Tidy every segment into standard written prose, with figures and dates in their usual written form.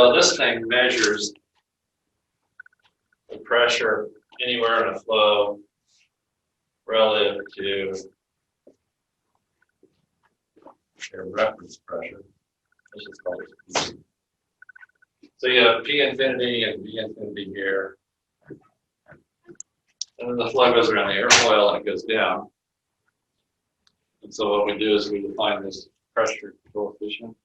So this thing measures the pressure anywhere in a flow relative to their reference pressure. Let's just call it P. So you have P infinity and V infinity here. And then the flow goes around the airfoil and it goes down. And so what we do is we define this pressure coefficient.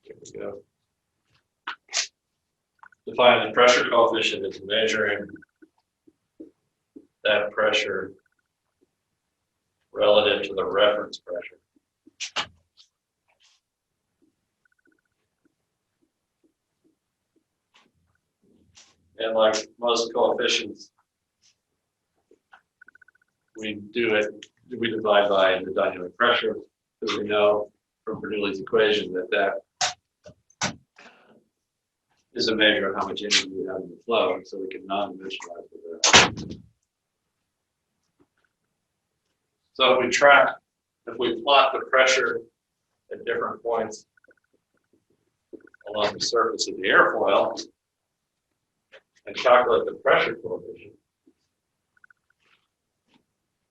Here we go. Define the pressure coefficient as measuring that pressure relative to the reference pressure. And like most coefficients, we divide by the dynamic pressure, because we know from Bernoulli's equation that is a measure of how much energy you have in the flow, and so we can non-dimensionalize it. So if we plot the pressure at different points along the surface of the airfoil and calculate the pressure coefficient,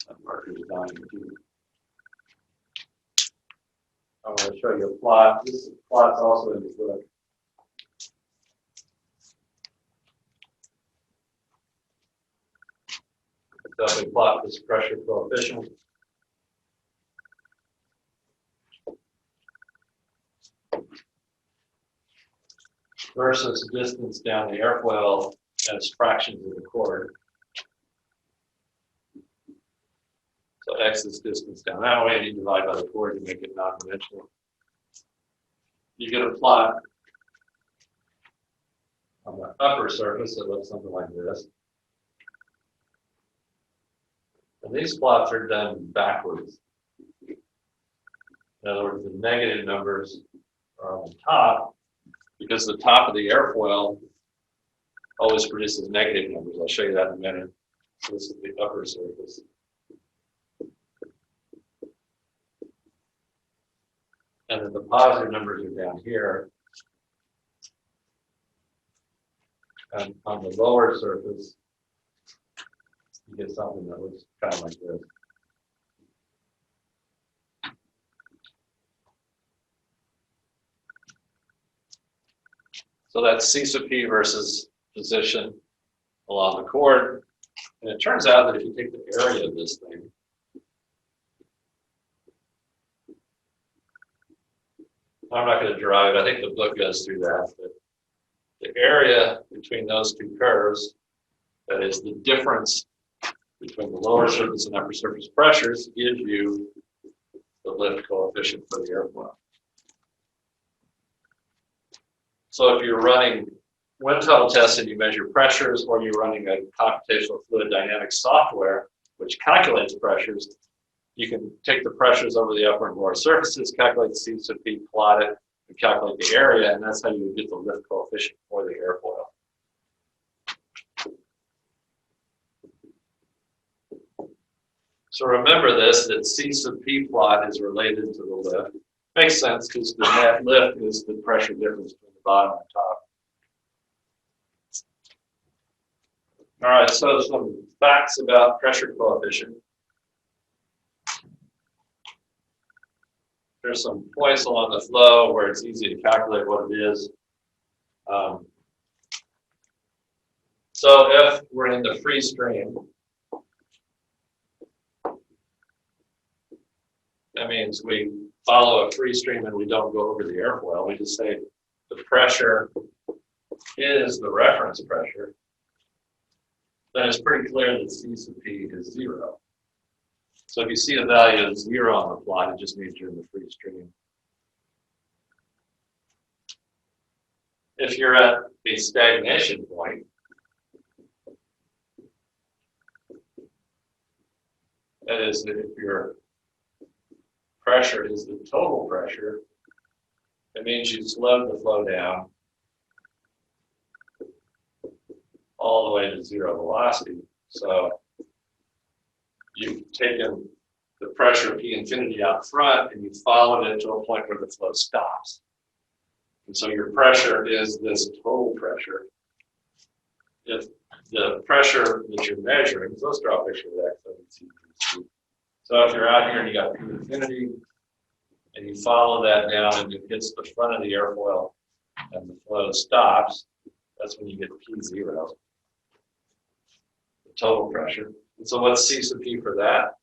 I'm going to show you a plot. This plot's also in the book. So we plot this pressure coefficient. Versus distance down the airfoil as fractions of the chord. So x is distance down that way, and you divide by the chord to make it non-dimensional. You get a plot on the upper surface that looks something like this. And these plots are done backwards. In other words, the negative numbers are on the top, because the top of the airfoil always produces negative numbers. I'll show you that in a minute. So this is the upper surface. And then the positive numbers are down here. And on the lower surface, you get something that looks kind of like this. So that's C sub P versus position along the chord. And it turns out that if you take the area of this thing, I'm not going to derive it. I think the book goes through that. But the area between those two curves, that is the difference between the lower surface and upper surface pressures, gives you the lift coefficient for the airfoil. So if you're running wind tunnel tests and you measure pressures, or you're running a computational fluid dynamics software which calculates pressures, you can take the pressures over the upper and lower surfaces, calculate C sub P, plot it, and calculate the area, and that's how you get the lift coefficient for the airfoil. So remember this, that C sub P plot is related to the lift. Makes sense, because the net lift is the pressure difference between the bottom and top. All right, so some facts about pressure coefficient. There's some points along the flow where it's easy to calculate what it is. So if we're in the free stream, that means we follow a free stream and we don't go over the airfoil. We just say the pressure is the reference pressure. Then it's pretty clear that C sub P is 0. So if you see a value of 0 on the plot, it just means you're in the free stream. If you're at a stagnation point, that is, that if your pressure is the total pressure, it means you slowed the flow down all the way to zero velocity. So you've taken the pressure P infinity out front and you followed it to a point where the flow stops. And so your pressure is this total pressure. If the pressure that you're measuring, so let's draw a picture of that. So if you're out here and you got P infinity and you follow that down and it hits the front of the airfoil and the flow stops, that's when you get P0, the total pressure. And so what's C sub P for that?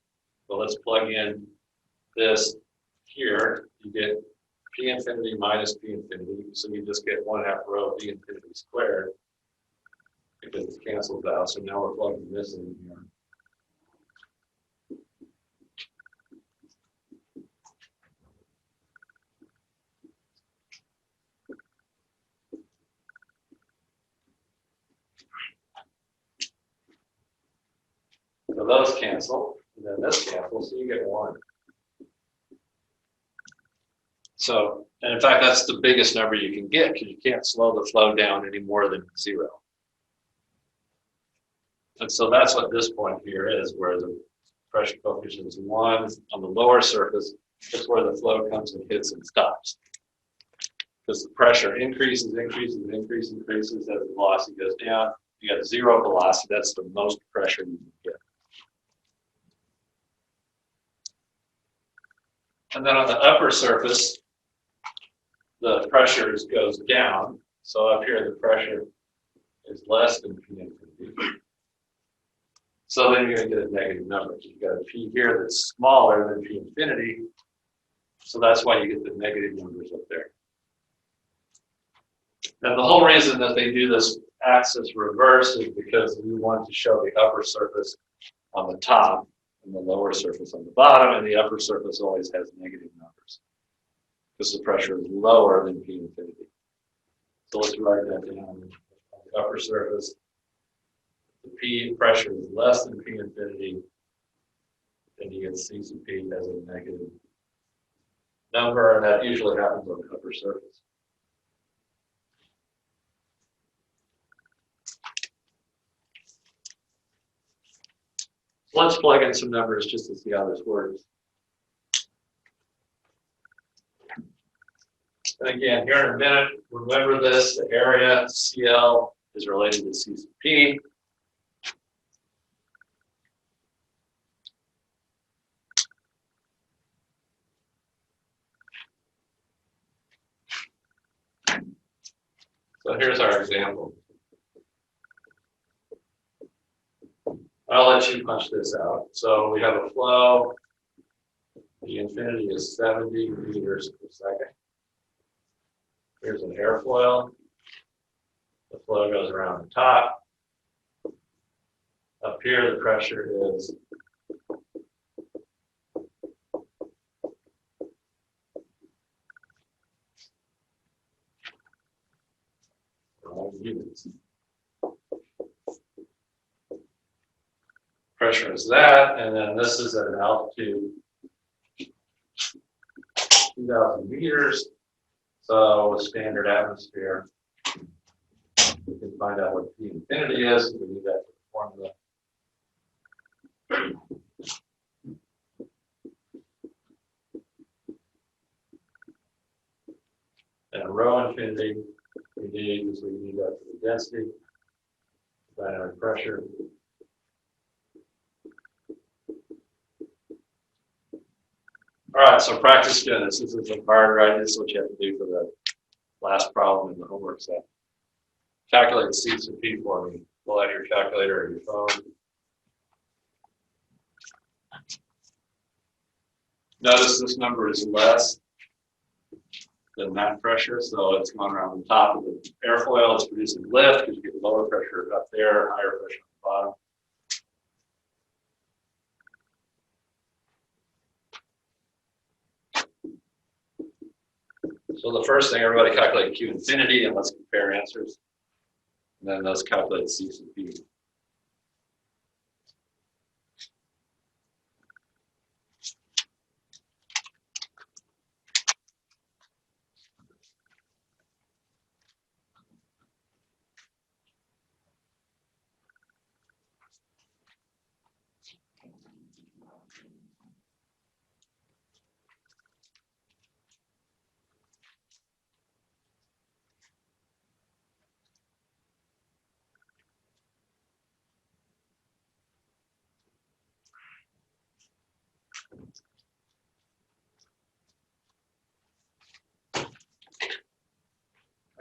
Well, let's plug in this here. You get P infinity minus P infinity, so you just get 1/2 rho V infinity squared because it cancels out. So now we're plugging this in here. So those cancel, and then this cancels, so you get 1. So, and in fact, that's the biggest number you can get because you can't slow the flow down any more than 0. And so that's what this point here is, where the pressure coefficient is 1 on the lower surface. That's where the flow comes and hits and stops. Because the pressure increases as the velocity goes down. You got 0 velocity, that's the most pressure you can get. And then on the upper surface, the pressure goes down. So up here, the pressure is less than P infinity. So then you're going to get a negative number. You've got a P here that's smaller than P infinity. So that's why you get the negative numbers up there. And the whole reason that they do this axis reverse is because you want to show the upper surface on the top and the lower surface on the bottom, and the upper surface always has negative numbers because the pressure is lower than P infinity. So let's write that down. On the upper surface, the P pressure is less than P infinity, then you get C sub P as a negative number, and that usually happens on the upper surface. Let's plug in some numbers just to see how this works. And again, here in a minute, remember this, the area, CL, is related to C sub P. So here's our example. I'll let you punch this out. So we have a flow. The infinity is 70 meters per second. Here's an airfoil. The flow goes around the top. Up here, the pressure is units. Pressure is that, and then this is at an altitude 2,000 meters. So with standard atmosphere, we can find out what P infinity is. We need that for the formula. And rho infinity, we need because we need that for the density, dynamic pressure. All right, so practice doing this. This isn't hard, right? This is what you have to do for the last problem in the homework set. Calculate C sub P for me. Pull out your calculator or your phone. Notice this number is less than that pressure, so it's going around the top of the airfoil. It's producing lift because you get lower pressure up there, higher pressure at the bottom. So the first thing, everybody calculate Q infinity, and let's compare answers. And then let's calculate C sub P.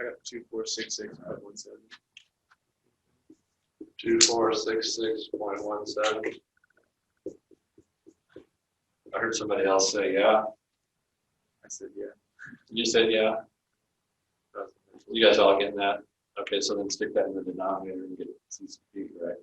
I got 2466.17. 2466.17. I heard somebody else say yeah. I said yeah. You said yeah. You guys all getting that? Okay, so then stick that in the denominator and get CCP, right?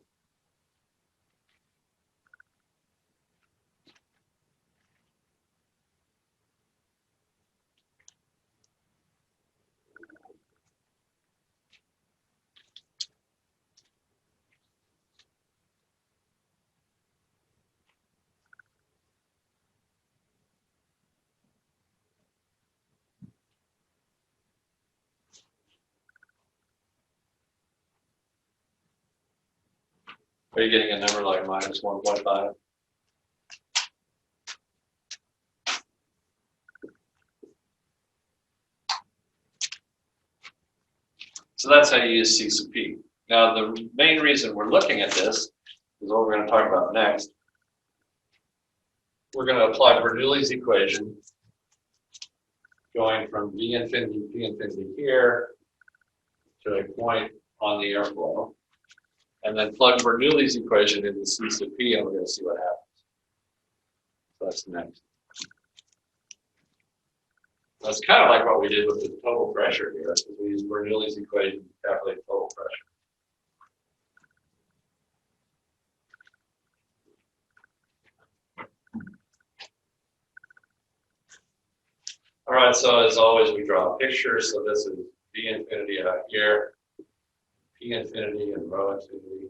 Are you getting a number like minus 1.5? So that's how you use C sub P. Now, the main reason we're looking at this is what we're going to talk about next. We're going to apply Bernoulli's equation going from V infinity, P infinity here to a point on the airflow, and then plug Bernoulli's equation into C sub P, and we're going to see what happens. So that's next. That's kind of like what we did with the total pressure here. We used Bernoulli's equation to calculate total pressure. All right, so as always, we draw a picture. So this is V infinity out here, P infinity and rho infinity.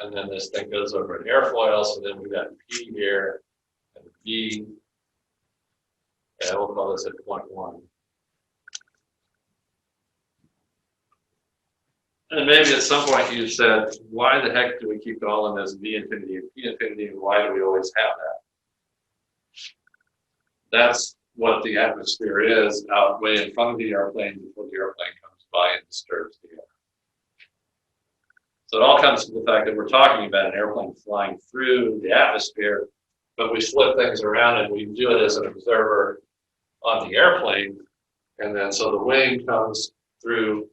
And then this thing goes over an airfoil, so then we've got P here and V. And we'll call this at point 1. And maybe at some point you said, why the heck do we keep calling this V infinity and P infinity, and why do we always have that? That's what the atmosphere is out way in front of the airplane before the airplane comes by and disturbs the air. So it all comes to the fact that we're talking about an airplane flying through the atmosphere, but we flip things around and we do it as an observer on the airplane. And then so the wing comes through,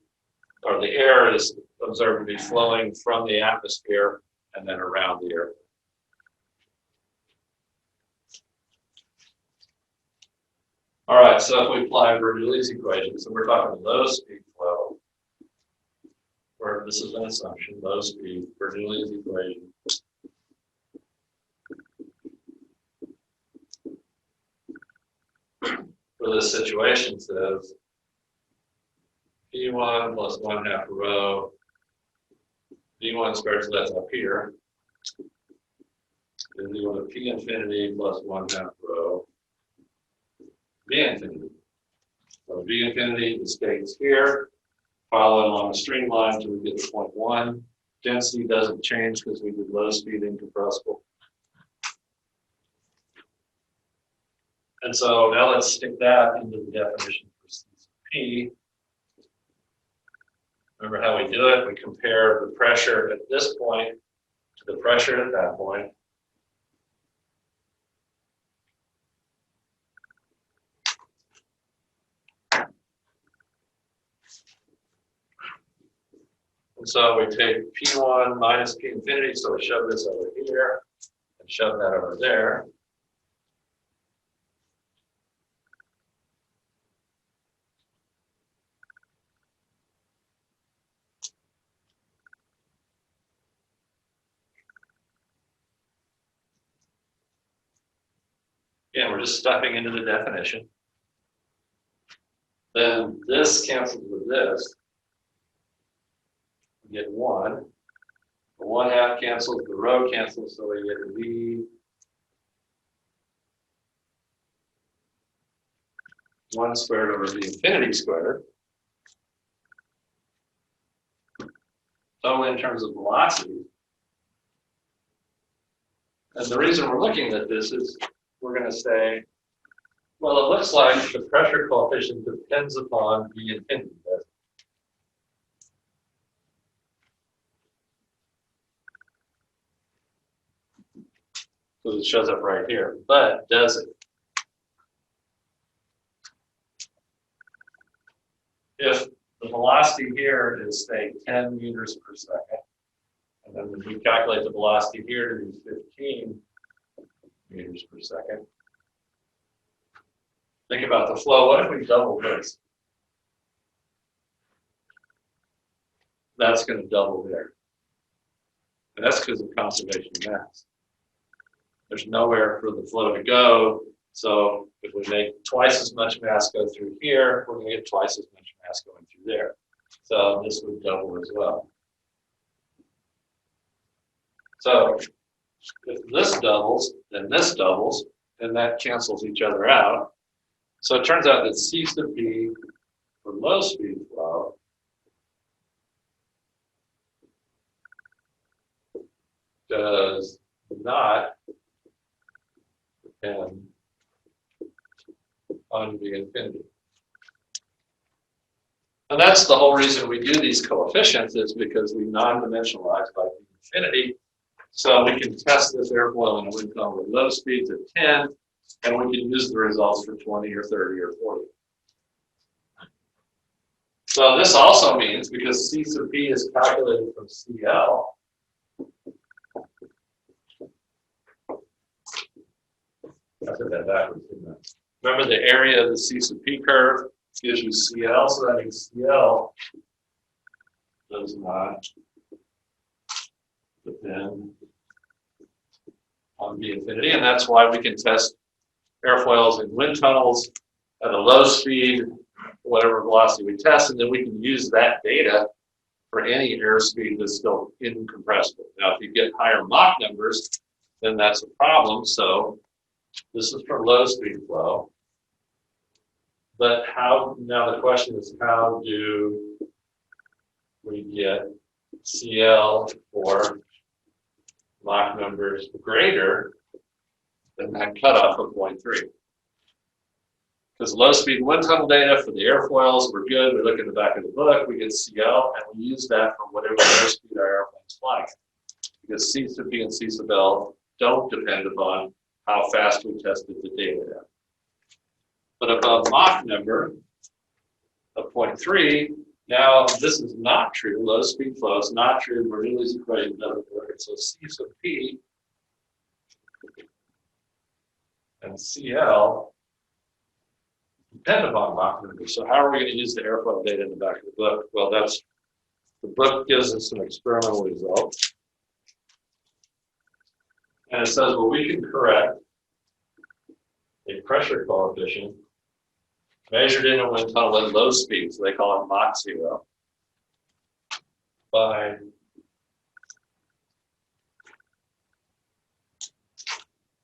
or the air is observed to be flowing from the atmosphere and then around the airplane. All right, so if we apply Bernoulli's equation, so we're talking low speed flow, or this is an assumption, low speed, Bernoulli's equation. For this situation says P1 plus 1/2 rho, V1 squared, so that's up here, is equal to P infinity plus 1/2 rho, V infinity. So V infinity is stays here, follow along the streamline until we get to point 1. Density doesn't change because we did low speed incompressible. And so now let's stick that into the definition for C sub P. Remember how we do it? We compare the pressure at this point to the pressure at that point. And so we take P1 minus P infinity, so we shove this over here and shove that over there. Again, we're just stuffing into the definition. Then this cancels with this. We get 1. The 1/2 cancels, the rho cancels, so we get a V 1 squared over V infinity squared. Totally in terms of velocity. And the reason we're looking at this is we're going to say, well, it looks like the pressure coefficient depends upon V infinity. So it shows up right here, but does it? if the velocity here is, say, 10 meters per second, and then we calculate the velocity here to be 15 meters per second, think about the flow. What if we double this? That's going to double there. And that's because of conservation of mass. There's nowhere for the flow to go. So if we make twice as much mass go through here, we're going to get twice as much mass going through there. So this would double as well. So if this doubles, and that cancels each other out. So it turns out that C sub B for low speed flow does not depend on the infinity. And that's the whole reason we do these coefficients, is because we non-dimensionalize by infinity. So we can test this airfoil in a wind tunnel with low speeds at 10, and we can use the results for 20 or 30 or 40. So this also means, because C sub B is calculated from CL, I said that backwards, didn't I? Remember, the area of the C sub P curve gives you CL, so that means CL does not depend on the infinity, and that's why we can test airfoils in wind tunnels at a low speed, whatever velocity we test, and then we can use that data for any airspeed that's still incompressible. Now, if you get higher Mach numbers, then that's a problem. So this is for low speed flow. But how, now the question is, how do we get CL for Mach numbers greater than that cutoff of 0.3? Because low speed wind tunnel data for the airfoils were good. We look at the back of the book, we get CL, and we use that for whatever airspeed our airplane's flying. Because C sub B and C sub L don't depend upon how fast we tested the data out. But above Mach number of 0.3, now this is not true. Low speed flow is not true. Bernoulli's equation doesn't work. So C sub P and CL depend upon Mach number. So how are we going to use the airfoil data in the back of the book? Well, that's, the book gives us some experimental results. And it says, well, we can correct a pressure coefficient measured in a wind tunnel at low speed, so they call it Mach 0, by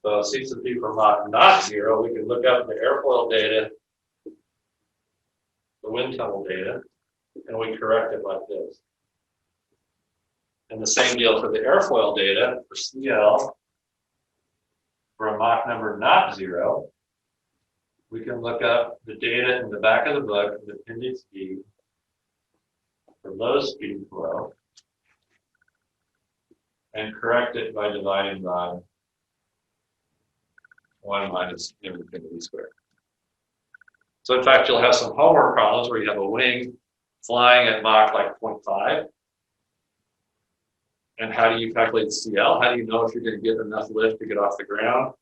so C sub P for Mach not 0. We can look up the airfoil data, the wind tunnel data, and we correct it like this. And the same deal for the airfoil data for CL for a Mach number not 0. We can look up the data in the back of the book, the appendix D, for low speed flow, and correct it by dividing by 1 minus infinity squared. So in fact, you'll have some homework problems where you have a wing flying at Mach like 0.5. And how do you calculate CL? How do you know if you're going to get enough lift to get off the ground?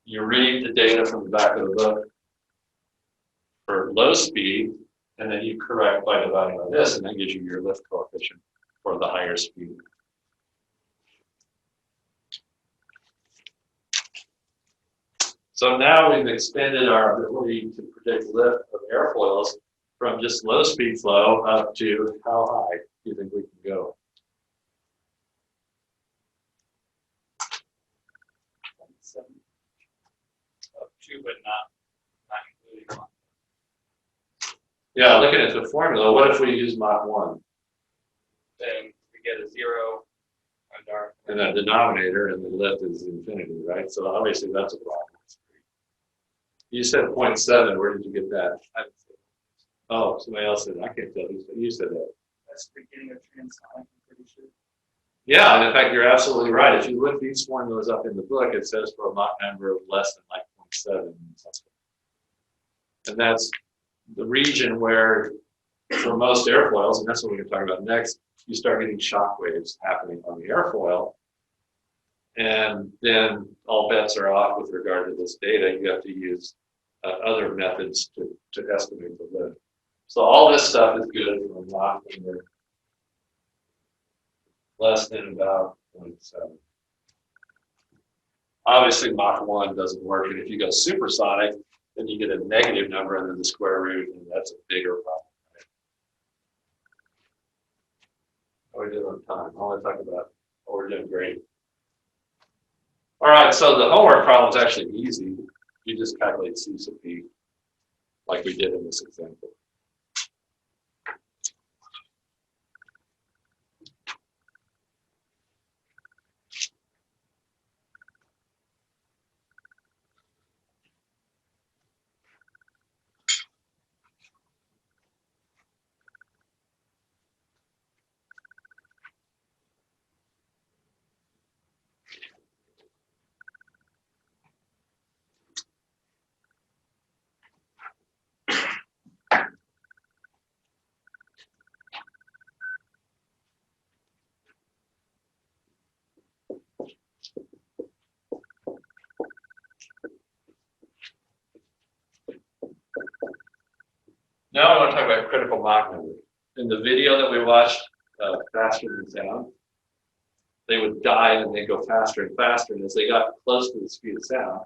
You read the data from the back of the book for low speed, and then you correct by dividing by this, and that gives you your lift coefficient for the higher speed. So now we've extended our ability to predict lift of airfoils from just low speed flow up to how high do you think we can go? Up to, but not including Mach. Yeah, looking at the formula, what if we use Mach 1? Then we get a 0 on our. And that denominator and the lift is infinity, right? So obviously that's a problem. You said 0.7, where did you get that? Oh, somebody else said, I can't tell you, you said that. That's the beginning of transonic, I'm pretty sure. Yeah, and in fact, you're absolutely right. If you look these formulas up in the book, it says for a Mach number of less than like 0.7 something. And that's the region where for most airfoils, and that's what we're going to talk about next, you start getting shock waves happening on the airfoil. And then all bets are off with regard to this data. You have to use other methods to estimate the lift. So all this stuff is good for Mach number less than about 0.7. Obviously, Mach 1 doesn't work, and if you go supersonic, then you get a negative number and then the square root, and that's a bigger problem. How are we doing on time? I want to talk about, oh, we're doing great. All right, so the homework problem is actually easy. You just calculate C sub P like we did in this example. Now I want to talk about critical Mach number. In the video that we watched, Faster Than Sound, they would dive and they'd go faster and faster. And as they got close to the speed of sound,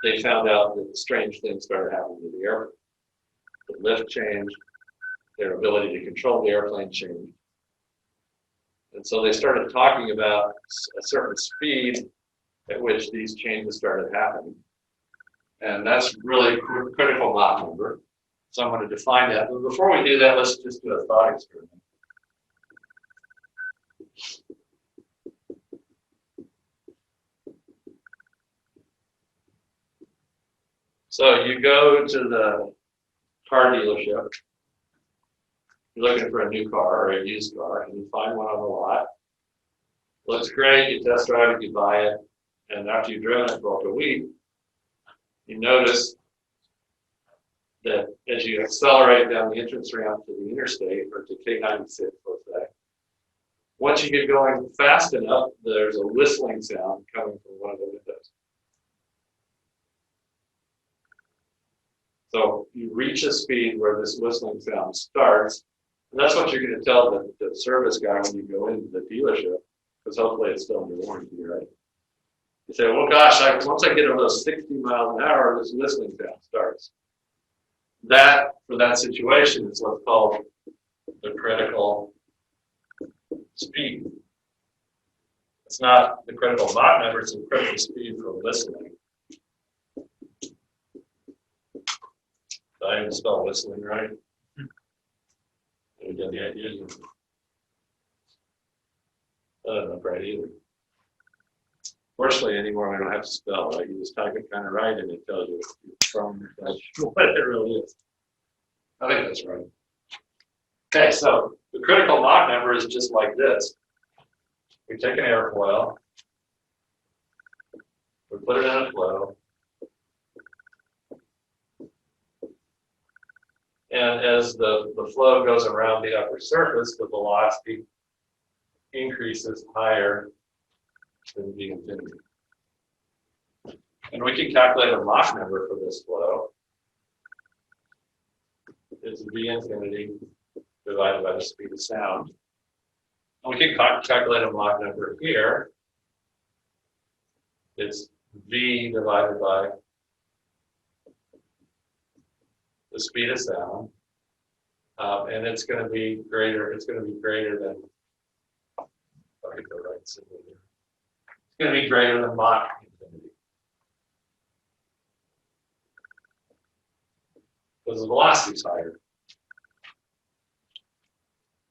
they found out that strange things started happening to the airplane. The lift changed, their ability to control the airplane changed. And so they started talking about a certain speed at which these changes started happening. And that's really critical Mach number. So I'm going to define that. But before we do that, let's just do a thought experiment. So you go to the car dealership. You're looking for a new car or a used car, and you find one on the lot. Looks great. You test drive it, you buy it, and after you've driven it for like a week, you notice that as you accelerate down the entrance ramp to the interstate or to K96, let's say, once you get going fast enough, there's a whistling sound coming from one of the windows. So you reach a speed where this whistling sound starts, and that's what you're going to tell the service guy when you go into the dealership, because hopefully it's still under warranty, right? You say, well, gosh, once I get over those 60 miles an hour, this whistling sound starts. That, for that situation, is what's called the critical speed. It's not the critical Mach number, it's the critical speed for whistling. Did I even spell whistling right? We got the idea. I don't know right either. Fortunately, anymore we don't have to spell, right? You just type it kind of right and it tells you from what it really is. I think that's right. Okay, so the critical Mach number is just like this. We take an airfoil, we put it in a flow, and as the flow goes around the upper surface, the velocity increases higher than V infinity. And we can calculate a Mach number for this flow. It's V infinity divided by the speed of sound. And we can calculate a Mach number here. It's V divided by the speed of sound. And it's going to be greater, than, I'll get the right symbol here. It's going to be greater than Mach infinity. Because the velocity is higher.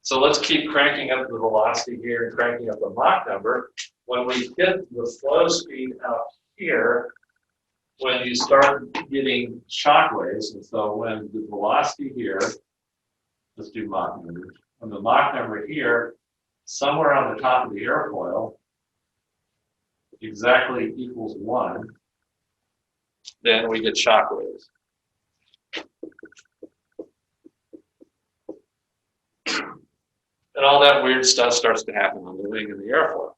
So let's keep cranking up the velocity here and cranking up the Mach number. When we hit the flow speed out here, when you start getting shock waves, and so when the velocity here, let's do Mach numbers. When the Mach number here, somewhere on the top of the airfoil, exactly equals 1, then we get shock waves. And all that weird stuff starts to happen on the wing and the airfoil.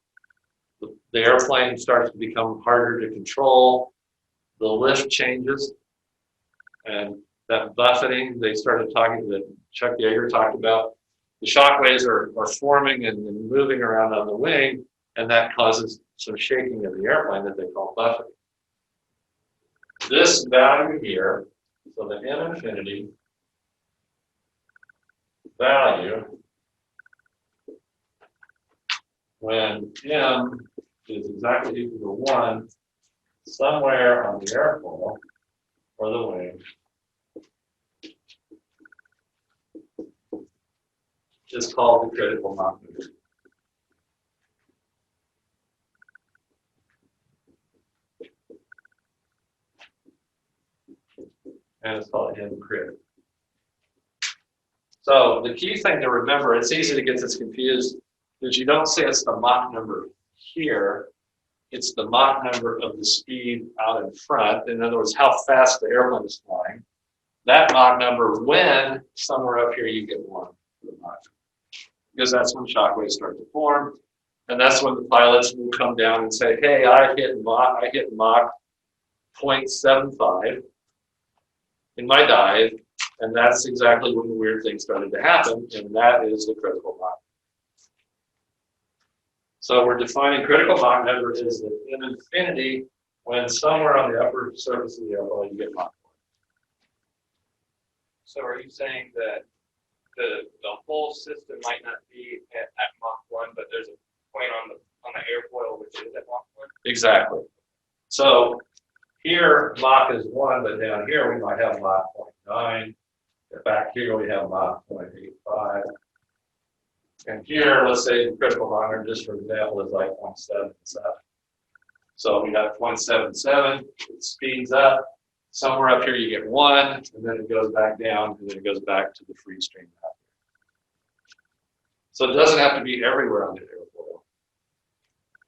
The airplane starts to become harder to control. The lift changes, and that buffeting they started talking that Chuck Yeager talked about. The shock waves are forming and moving around on the wing, and that causes some shaking of the airplane that they call buffeting. This value here, so the M infinity value, when M is exactly equal to 1, somewhere on the airfoil or the wing, is called the critical Mach number. And it's called M crit. So the key thing to remember, it's easy to get this confused, is you don't say it's the Mach number here, it's the Mach number of the speed out in front. In other words, how fast the airplane is flying. That Mach number when somewhere up here you get 1 for the Mach. Because that's when shock waves start to form. And that's when the pilots will come down and say, hey, I hit Mach 0.75 in my dive. And that's exactly when the weird thing started to happen. And that is the critical Mach. So we're defining critical Mach number is the M infinity when somewhere on the upper surface of the airfoil you get Mach 1. So are you saying that the whole system might not be at Mach 1, but there's a point on the airfoil which is at Mach 1? Exactly. So here Mach is 1, but down here we might have Mach 0.9. Back here we have Mach 0.85. And here, let's say the critical Mach number, just for example, is like 0.77. So we got 0.77, it speeds up. Somewhere up here you get 1, and then it goes back down, and then it goes back to the free stream out here. So it doesn't have to be everywhere on the airfoil.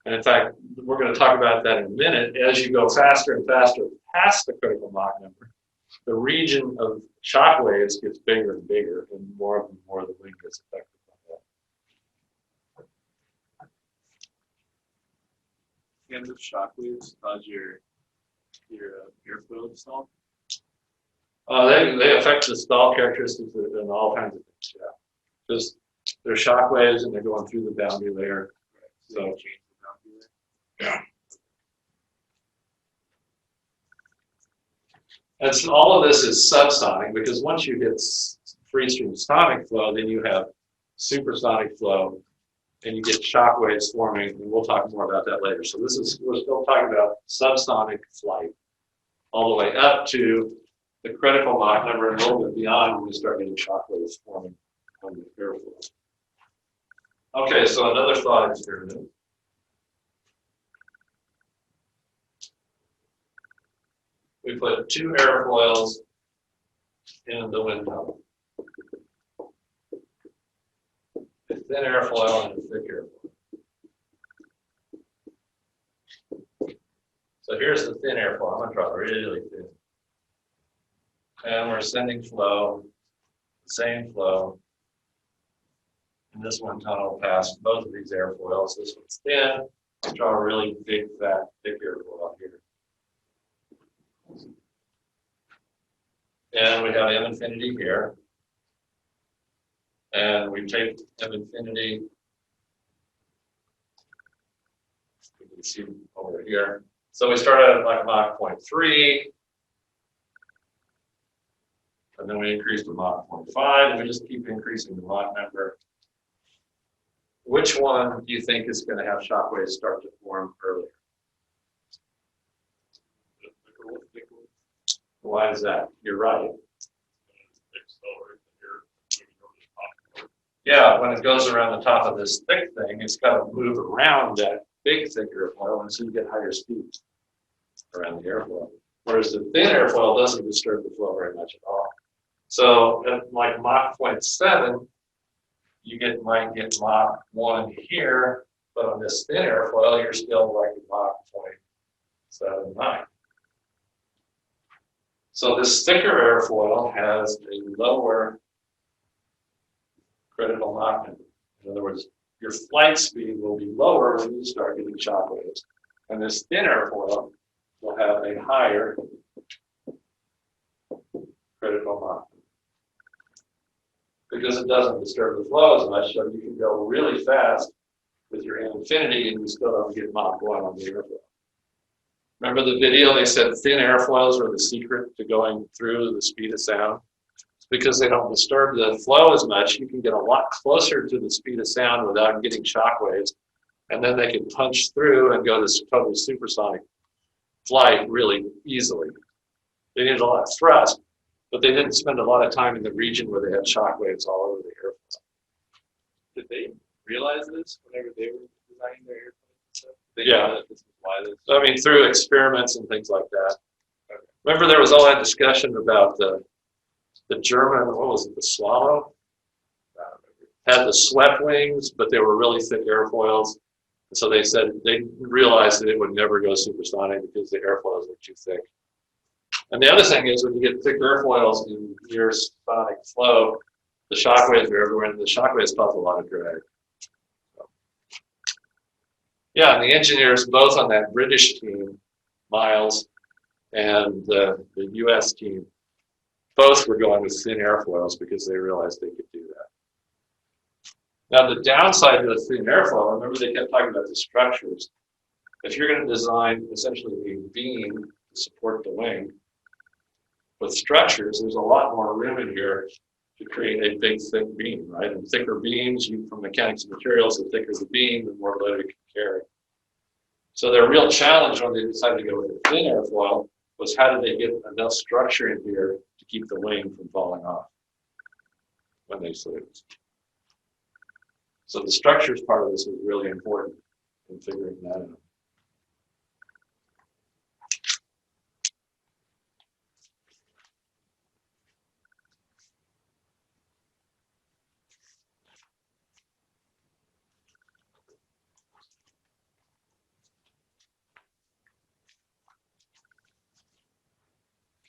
And in fact, we're going to talk about that in a minute. As you go faster and faster past the critical Mach number, the region of shock waves gets bigger and bigger, and more and more the wing gets affected by that. And the shock waves cause your airfoil to stall? They affect the stall characteristics and all kinds of things, yeah. Because they're shock waves and they're going through the boundary layer. So change the boundary there. Yeah. And so all of this is subsonic because once you hit free stream sonic flow, then you have supersonic flow and you get shock waves forming, and we'll talk more about that later. So we're still talking about subsonic flight all the way up to the critical Mach number and a little bit beyond when we start getting shock waves forming on the airfoil. Okay, so another thought experiment. We put 2 airfoils in the wind tunnel. A thin airfoil and a thick airfoil. So here's the thin airfoil. I'm going to draw really thin. And we're sending flow, the same flow. And this one tunnel past both of these airfoils. This one's thin. I'll draw a really big, fat, thick airfoil here. And we have M infinity here. And we take M infinity, you can see over here. So we start at like Mach 0.3, and then we increase to Mach 0.5, and we just keep increasing the Mach number. Which one do you think is going to have shock waves start to form earlier? Why is that? You're right. Yeah, when it goes around the top of this thick thing, it's got to move around that big, thick airfoil, and so you get higher speeds around the airfoil. Whereas the thin airfoil doesn't disturb the flow very much at all. So at like Mach 0.7, you might get Mach 1 here, but on this thin airfoil, you're still like Mach 0.79. So this thicker airfoil has a lower critical Mach number. In other words, your flight speed will be lower when you start getting shock waves. And this thin airfoil will have a higher critical Mach. Because it doesn't disturb the flow as much, so you can go really fast with your infinity and you still don't get Mach 1 on the airfoil. Remember the video, they said thin airfoils were the secret to going through the speed of sound? It's because they don't disturb the flow as much. You can get a lot closer to the speed of sound without getting shock waves, and then they can punch through and go to totally supersonic flight really easily. They needed a lot of thrust, but they didn't spend a lot of time in the region where they had shock waves all over the airfoil. Did they realize this whenever they were designing their airplanes and stuff? They Yeah. knew that this is why this. I mean, through experiments and things like that. Remember there was all that discussion about the German, what was it, the Swallow? Had the swept wings, but they were really thick airfoils. And so they said they realized that it would never go supersonic because the airfoils were too thick. And the other thing is when you get thick airfoils in near sonic flow, the shock waves are everywhere, and the shock waves cause a lot of drag. So. Yeah, and the engineers both on that British team, Miles, and the US team, both were going with thin airfoils because they realized they could do that. Now the downside to the thin airfoil, remember they kept talking about the structures. If you're going to design essentially a beam to support the wing, with structures, there's a lot more room in here to create a big, thick beam, right? And thicker beams, from mechanics and materials, the thicker the beam, the more load it can carry. So their real challenge when they decided to go with a thin airfoil was how did they get enough structure in here to keep the wing from falling off when they flew. So the structures part of this was really important in figuring that out.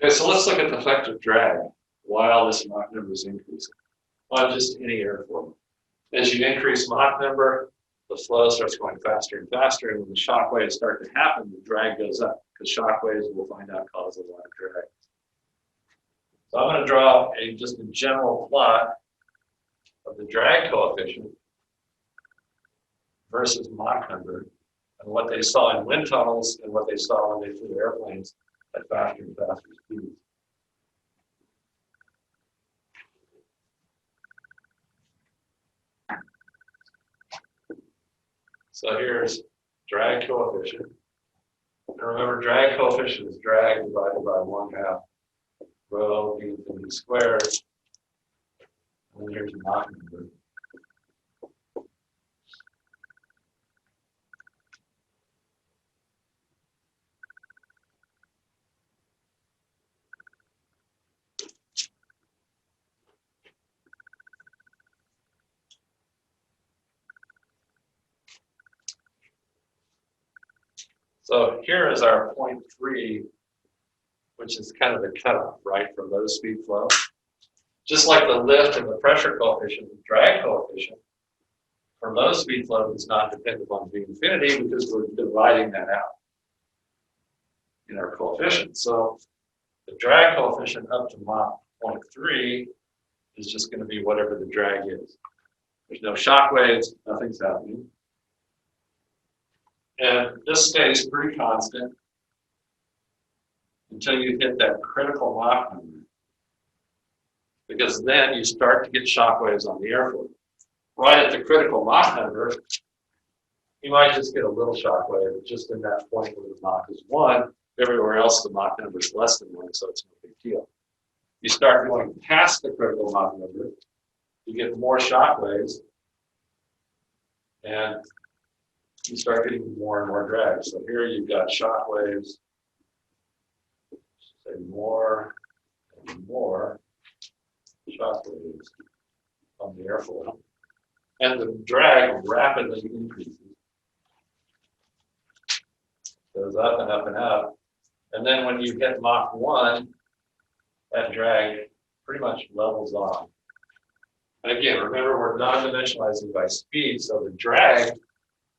Okay, so let's look at the effective drag while this Mach number is increasing on just any airfoil. As you increase Mach number, the flow starts going faster and faster, and when the shock waves start to happen, the drag goes up because shock waves, we'll find out, cause a lot of drag. So I'm going to draw just a general plot of the drag coefficient versus Mach number and what they saw in wind tunnels and what they saw when they flew airplanes at faster and faster speeds. So here's drag coefficient. And remember, drag coefficient is drag divided by 1/2 rho v infinity squared. And then here's Mach number. So here is our 0.3, which is kind of the cutoff, right, for low speed flow. Just like the lift and the pressure coefficient, the drag coefficient, for low speed flow is not dependent on V infinity because we're dividing that out in our coefficient. So the drag coefficient up to Mach 0.3 is just going to be whatever the drag is. There's no shock waves, nothing's happening. And this stays pretty constant until you hit that critical Mach number. Because then you start to get shock waves on the airfoil. Right at the critical Mach number, you might just get a little shock wave just in that point where the Mach is 1. Everywhere else, the Mach number is less than 1, so it's no big deal. You start going past the critical Mach number, you get more shock waves, and you start getting more and more drag. So here you've got shock waves, say more and more shock waves on the airfoil. And the drag rapidly increases. Goes up and up and up. And then when you hit Mach 1, that drag pretty much levels off. And again, remember, we're non-dimensionalizing by speed, so the drag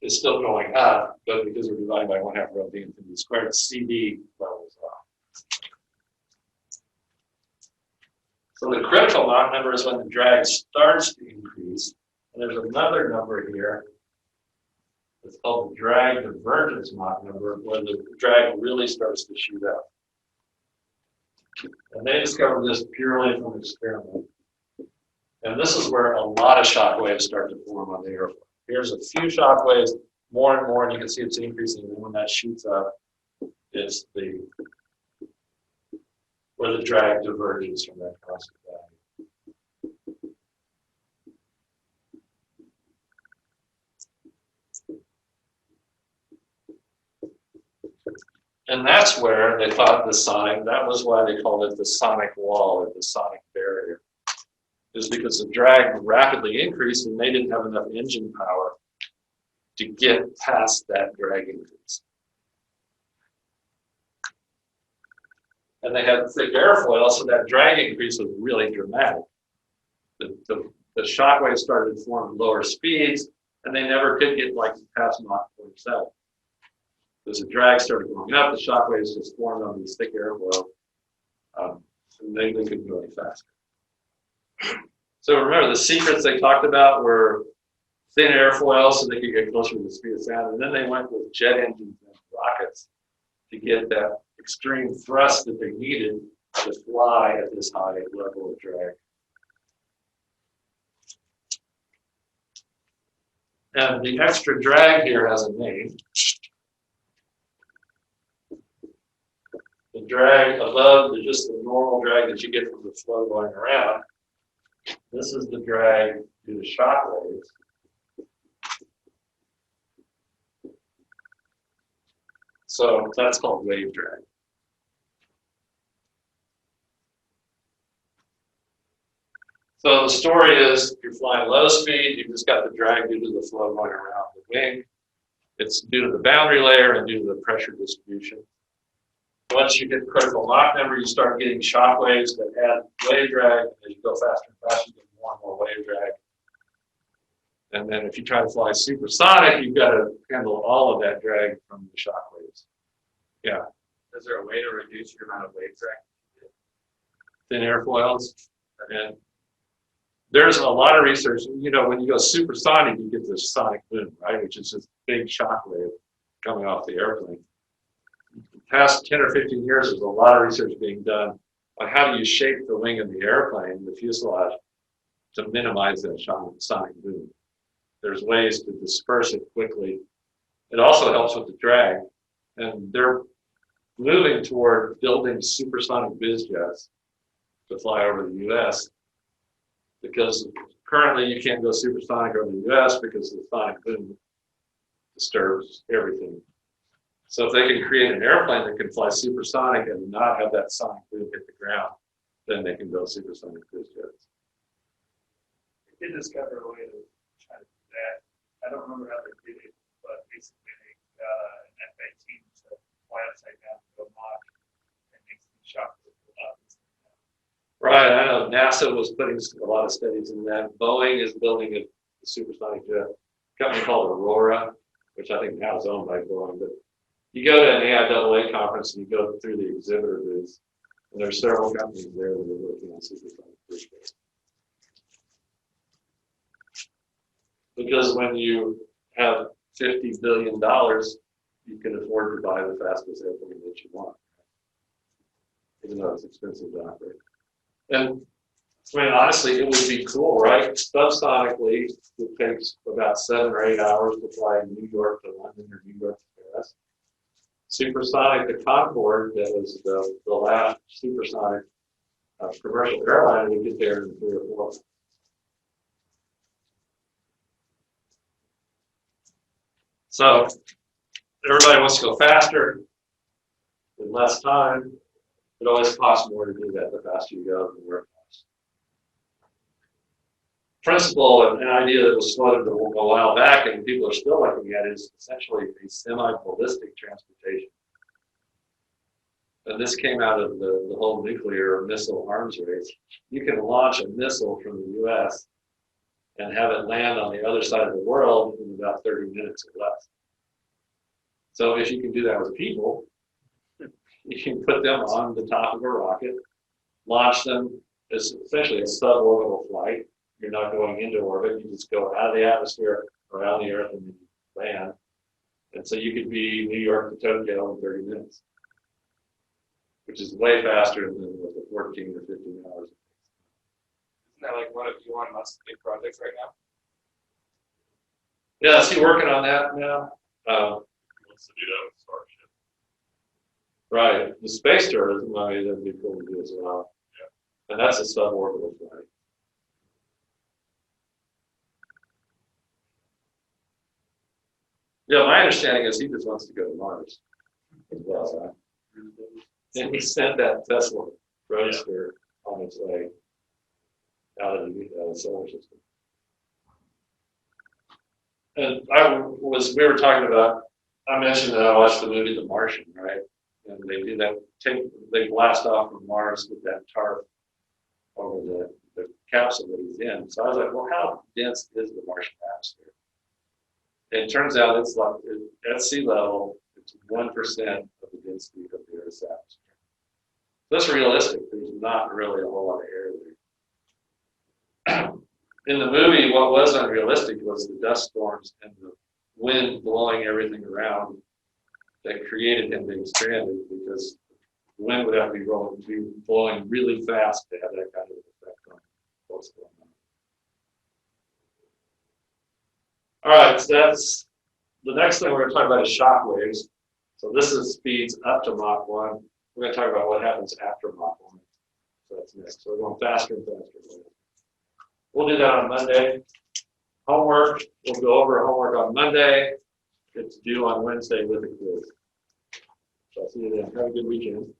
is still going up, but because we're dividing by 1/2 rho d infinity squared, CD levels off. So the critical Mach number is when the drag starts to increase. And there's another number here. It's called the drag divergence Mach number, where the drag really starts to shoot up. And they discovered this purely from experiment. And this is where a lot of shock waves start to form on the airplane. Here's a few shock waves, more and more, and you can see it's increasing. And when that shoots up, it's where the drag diverges from that constant value. And that's where they thought that was why they called it the sonic wall or the sonic barrier. Is because the drag rapidly increased and they didn't have enough engine power to get past that drag increase. And they had thick airfoil, so that drag increase was really dramatic. The shock waves started to form at lower speeds, and they never could get like past Mach 47. As the drag started going up, the shock waves just formed on these thick airfoil, and they couldn't go any faster. So remember, the secrets they talked about were thin airfoil so they could get closer to the speed of sound, and then they went with jet engines and rockets to get that extreme thrust that they needed to fly at this high level of drag. And the extra drag here has a name. The drag above is just the normal drag that you get from the flow going around. This is the drag due to shock waves. So that's called wave drag. So the story is, if you're flying low speed, you've just got the drag due to the flow going around the wing. It's due to the boundary layer and due to the pressure distribution. Once you get the critical Mach number, you start getting shock waves that add wave drag. As you go faster and faster, you get more and more wave drag. And then if you try to fly supersonic, you've got to handle all of that drag from the shock waves. Yeah. Is there a way to reduce your amount of wave drag? Thin airfoils. And there's a lot of research. You know, when you go supersonic, you get this sonic boom, right? Which is this big shock wave coming off the airplane. The past 10 or 15 years, there's a lot of research being done on how do you shape the wing of the airplane, the fuselage, to minimize that sonic boom. There's ways to disperse it quickly. It also helps with the drag. And they're moving toward building supersonic biz jets to fly over the US, because currently you can't go supersonic over the US because the sonic boom disturbs everything. So if they can create an airplane that can fly supersonic and not have that sonic boom hit the ground, then they can build supersonic biz jets. They did discover a way to try to do that. I don't remember how they did it, but basically they got an F-18 to fly upside down to a Mach and make some shock waves go up. Right, I know NASA was putting a lot of studies in that. Boeing is building a supersonic jet, a company called Aurora, which I think now is owned by Boeing. But you go to an AIAA conference and you go through the exhibitor booths, and there's several companies there that are working on supersonic cruise ships. Because when you have $50 billion, you can afford to buy the fastest airplane that you want, even though it's expensive to operate. And I mean, honestly, it would be cool, right? Subsonically, it takes about 7 or 8 hours to fly New York to London or New York to Paris. Supersonic, the Concorde, that was the last supersonic commercial airline, would get there in 3 or 4 months. So everybody wants to go faster in less time. It always costs more to do that the faster you go than where it costs. Principle and an idea that was floated a while back and people are still looking at is essentially a semi-ballistic transportation. And this came out of the whole nuclear missile arms race. You can launch a missile from the US and have it land on the other side of the world in about 30 minutes or less. So if you can do that with people, you can put them on the top of a rocket, launch them. It's essentially a suborbital flight. You're not going into orbit. You just go out of the atmosphere around the Earth and then you land. And so you could be New York to Tokyo in 30 minutes, which is way faster than the 14 or 15 hours. Isn't that like one of Elon Musk's big projects right now? Yeah, is he working on that now? He wants to do that with Starship. Right. The space tourism, I mean, that'd be cool to do as well. Yeah. And that's a suborbital flight. Yeah, my understanding is he just wants to go to Mars as well. Right? And he sent that Tesla roadster on its way out of the solar system. And we were talking about, I mentioned that I watched the movie The Martian, right? And they do that, they blast off from Mars with that tarp over the capsule that he's in. So I was like, well, how dense is the Martian atmosphere? And it turns out it's like, at sea level, it's 1% of the density of the Earth's atmosphere. That's realistic. There's not really a whole lot of air there. In the movie, what was unrealistic was the dust storms and the wind blowing everything around that created him being stranded, because the wind would have to be blowing really fast to have that kind of effect on what's going on. All right, so that's the next thing we're going to talk about is shock waves. So this is speeds up to Mach 1. We're going to talk about what happens after Mach 1. So that's next. So we're going faster and faster. We'll do that on Monday. Homework, we'll go over homework on Monday. It's due on Wednesday with a quiz. So I'll see you then. Have a good weekend.